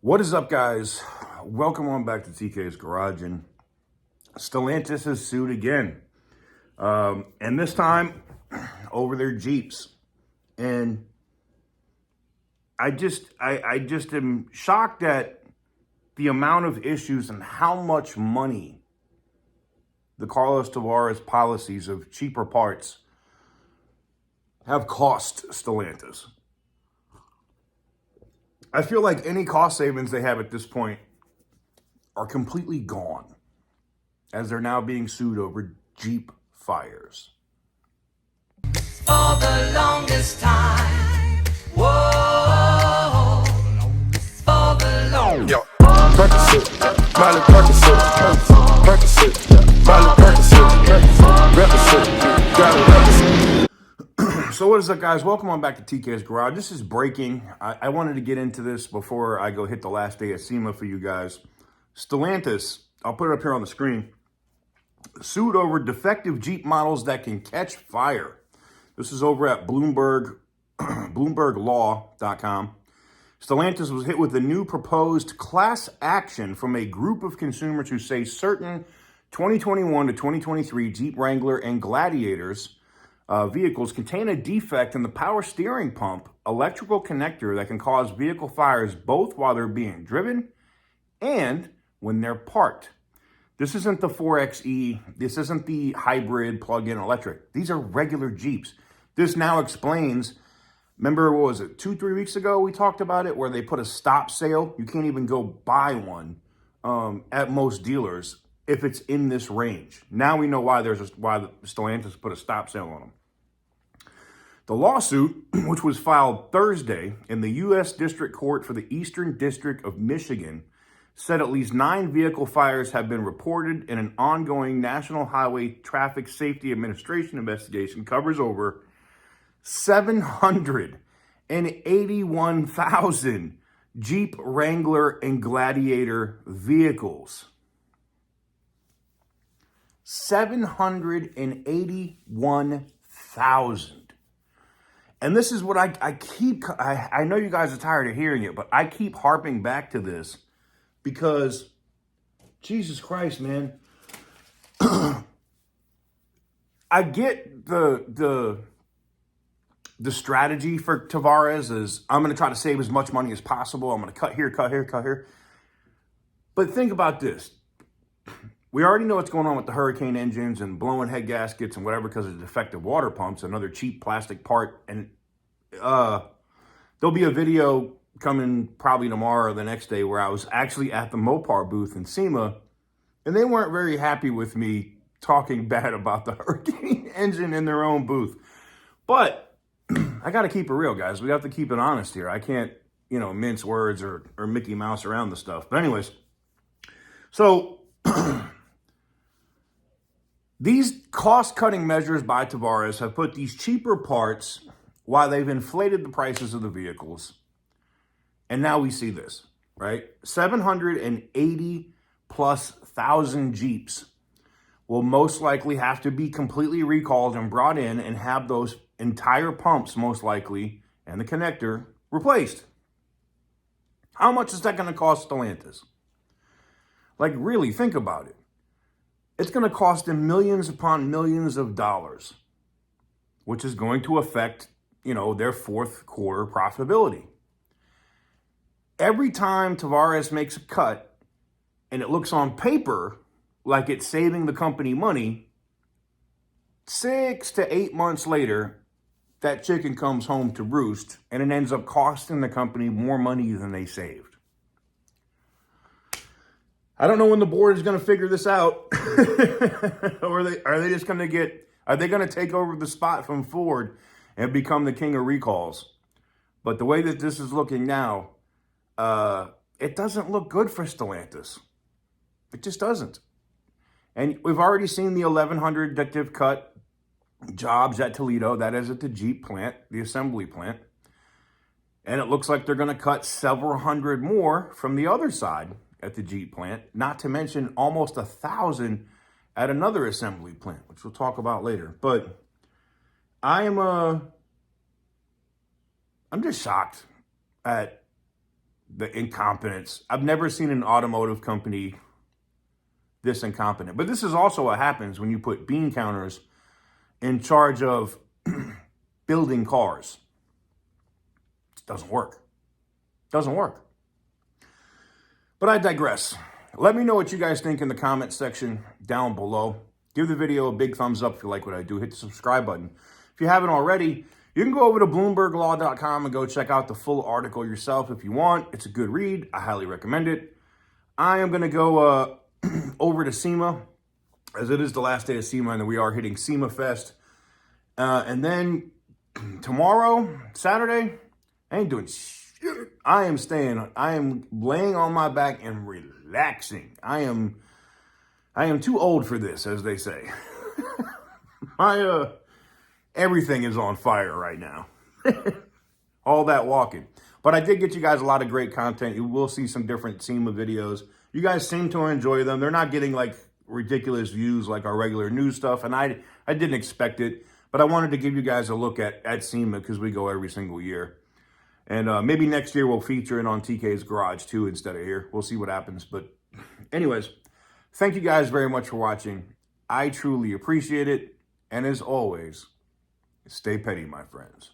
What is up, guys? Welcome on back to TK's Garage. And Stellantis is sued again, and this time over their Jeeps. And I just am shocked at the amount of issues and how much money the Carlos Tavares policies of cheaper parts have cost Stellantis. I feel like any cost savings they have at this point are completely gone, as they're now being sued over Jeep fires. For the longest time, whoa, for the longest. Yo, Percocet, Miley Percocet, Miley Percocet, represent, gotta represent. So what is up, guys? Welcome on back to TK's Garage. This is breaking. I wanted to get into this before I go hit the last day of SEMA for you guys. Stellantis, I'll put it up here on the screen, sued over defective Jeep models that can catch fire. This is over at Bloomberg, BloombergLaw.com. Stellantis was hit with a new proposed class action from a group of consumers who say certain 2021 to 2023 Jeep Wrangler and Gladiators vehicles contain a defect in the power steering pump electrical connector that can cause vehicle fires both while they're being driven and when they're parked. This isn't the 4xe. This isn't the hybrid plug-in electric. These are regular Jeeps. This now explains, remember, what was it, 2-3 weeks ago we talked about it, where they put a stop sale. You can't even go buy one at most dealers if it's in this range. Now we know why why Stellantis put a stop sale on them. The lawsuit, which was filed Thursday in the U.S. District Court for the Eastern District of Michigan, said at least 9 vehicle fires have been reported in an ongoing National Highway Traffic Safety Administration investigation covers over 781,000 Jeep Wrangler and Gladiator vehicles. 781,000. And this is what I know you guys are tired of hearing it, but I keep harping back to this because, Jesus Christ, man, I get the strategy for Tavares is, I'm going to try to save as much money as possible. I'm going to cut here, cut here, cut here. But think about this. We already know what's going on with the Hurricane engines and blowing head gaskets and whatever because of defective water pumps, another cheap plastic part. And there'll be a video coming probably tomorrow or the next day where I was actually at the Mopar booth in SEMA, and they weren't very happy with me talking bad about the Hurricane engine in their own booth. But I got to keep it real, guys. We have to keep it honest here. I can't, mince words or Mickey Mouse around the stuff. But anyways, so these cost-cutting measures by Tavares have put these cheaper parts while they've inflated the prices of the vehicles. And now we see this, right? 780 plus thousand Jeeps will most likely have to be completely recalled and brought in and have those entire pumps, most likely, and the connector replaced. How much is that going to cost Stellantis? Like, really, think about it. It's going to cost them millions upon millions of dollars, which is going to affect, their fourth quarter profitability. Every time Tavares makes a cut and it looks on paper like it's saving the company money, 6 to 8 months later, that chicken comes home to roost and it ends up costing the company more money than they saved. I don't know when the board is going to figure this out. Or are they going to take over the spot from Ford and become the king of recalls? But the way that this is looking now, it doesn't look good for Stellantis. It just doesn't. And we've already seen the 1,100 that they've cut jobs at Toledo. That is at the Jeep plant, the assembly plant. And it looks like they're going to cut several hundred more from the other side at the Jeep plant, not to mention almost 1,000 at another assembly plant, which we'll talk about later. But I'm just shocked at the incompetence. I've never seen an automotive company this incompetent. But this is also what happens when you put bean counters in charge of building cars. It doesn't work. Doesn't work. But I digress. Let me know what you guys think in the comment section down below. Give the video a big thumbs up if you like what I do. Hit the subscribe button. If you haven't already, you can go over to BloombergLaw.com and go check out the full article yourself if you want. It's a good read. I highly recommend it. I am going to go over to SEMA, as it is the last day of SEMA, and we are hitting SEMA Fest. And then tomorrow, Saturday, I ain't doing shit. I am laying on my back and relaxing. I am too old for this, as they say. Everything is on fire right now. All that walking. But I did get you guys a lot of great content. You will see some different SEMA videos. You guys seem to enjoy them. They're not getting like ridiculous views like our regular news stuff. And I didn't expect it. But I wanted to give you guys a look at SEMA because we go every single year. And maybe next year we'll feature it on TK's Garage too instead of here. We'll see what happens. But anyways, thank you guys very much for watching. I truly appreciate it. And as always, stay petty, my friends.